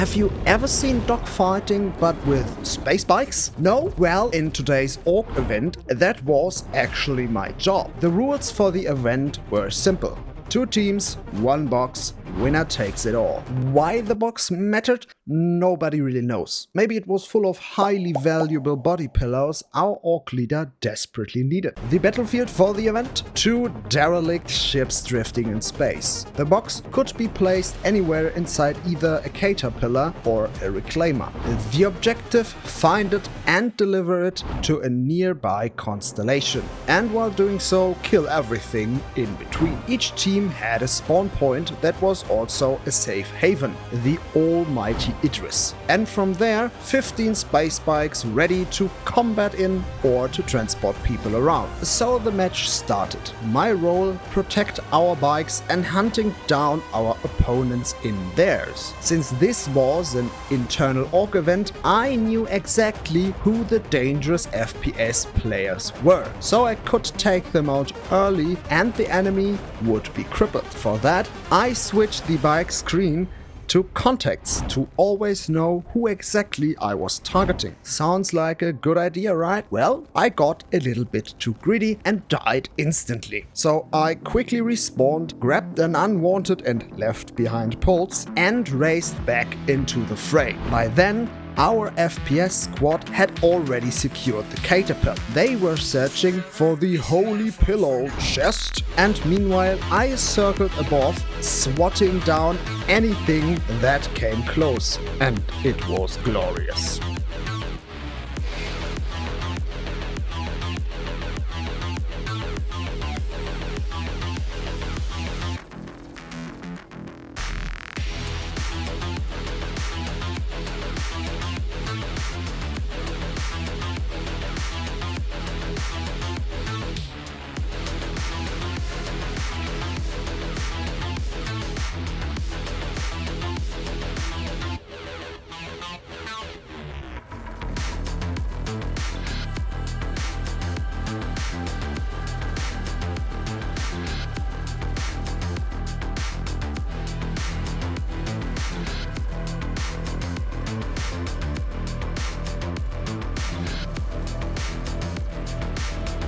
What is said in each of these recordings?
Have you ever seen dogfighting but with Spacebikes? No? Well, in today's org event, that was actually my job. The rules for the event were simple. 2 teams, 1 box, winner takes it all. Why the box mattered? Nobody really knows. Maybe it was full of highly valuable body pillows our orc leader desperately needed. The battlefield for the event? 2 derelict ships drifting in space. The box could be placed anywhere inside either a caterpillar or a reclaimer. The objective? Find it and deliver it to a nearby constellation. And while doing so, kill everything in between. Each team had a spawn point that was also a safe haven, the almighty Idris. And from there, 15 space bikes ready to combat in or to transport people around. So the match started. My role, protect our bikes and hunting down our opponents in theirs. Since this was an internal org event, I knew exactly who the dangerous FPS players were. So I could take them out early and the enemy would be crippled. For that, I switched the bike screen to contacts to always know who exactly I was targeting. Sounds like a good idea, right? Well, I got a little bit too greedy and died instantly. So I quickly respawned, grabbed an unwanted and left behind pulse and raced back into the fray. By then, our FPS squad had already secured the caterpillar. They were searching for the holy pillow chest, and meanwhile I circled above, swatting down anything that came close. And it was glorious.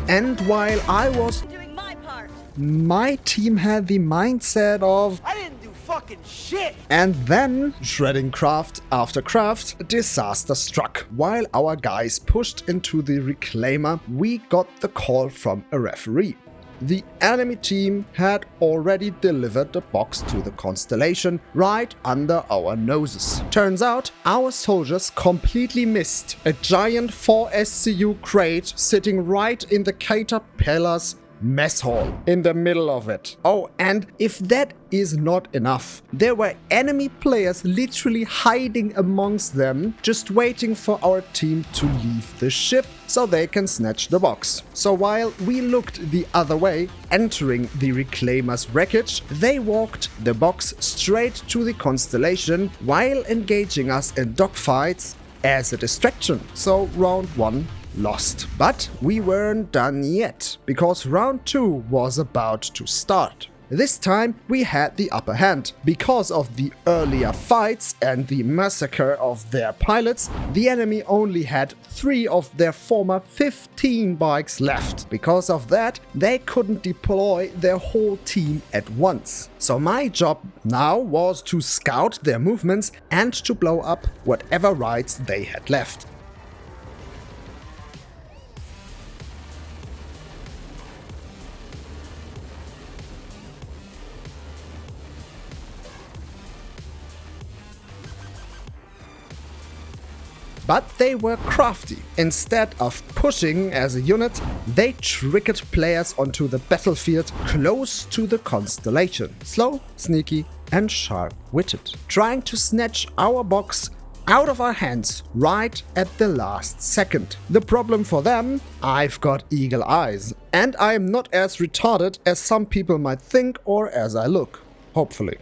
And while I was doing my part, my team had the mindset of I didn't do fucking shit. and then, shredding craft after craft, disaster struck. While our guys pushed into the reclaimer, we got the call from a referee. The enemy team had already delivered the box to the Constellation right under our noses. Turns out, our soldiers completely missed a giant 4 SCU crate sitting right in the caterpillar's mess hall in the middle of it. Oh, and if that is not enough, there were enemy players literally hiding amongst them, just waiting for our team to leave the ship so they can snatch the box. So while we looked the other way, entering the reclaimer's wreckage, they walked the box straight to the Constellation while engaging us in dogfights as a distraction. So round 1 lost. But we weren't done yet, because round 2 was about to start. This time we had the upper hand. Because of the earlier fights and the massacre of their pilots, the enemy only had 3 of their former 15 bikes left. Because of that, they couldn't deploy their whole team at once. So my job now was to scout their movements and to blow up whatever rides they had left. But they were crafty. Instead of pushing as a unit, they triggered players onto the battlefield close to the Constellation. Slow, sneaky and sharp-witted. Trying to snatch our box out of our hands right at the last second. The problem for them? I've got eagle eyes. And I'm not as retarded as some people might think or as I look. Hopefully.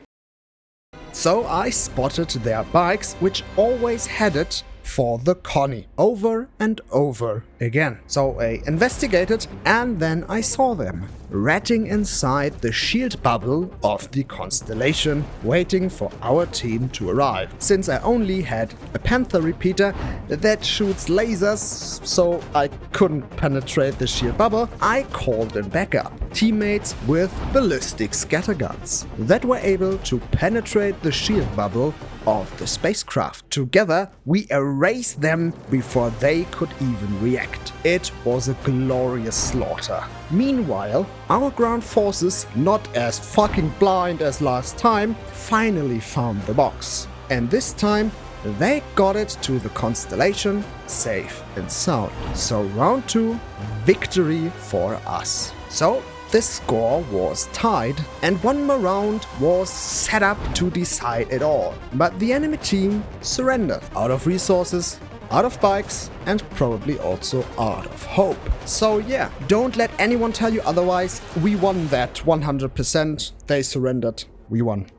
So I spotted their bikes, which always headed for the Connie over and over again. So I investigated and then I saw them ratting inside the shield bubble of the Constellation, waiting for our team to arrive. Since I only had a Panther repeater that shoots lasers, so I couldn't penetrate the shield bubble, I called in backup teammates with ballistic scatterguns that were able to penetrate the shield bubble of the spacecraft. Together, we erased them before they could even react. It was a glorious slaughter. Meanwhile, our ground forces, not as fucking blind as last time, finally found the box. And this time, they got it to the Constellation safe and sound. So round 2, victory for us. So this score was tied and one more round was set up to decide it all. But the enemy team surrendered out of resources, out of bikes, and probably also out of hope. So yeah, don't let anyone tell you otherwise. We won that 100%. They surrendered. We won.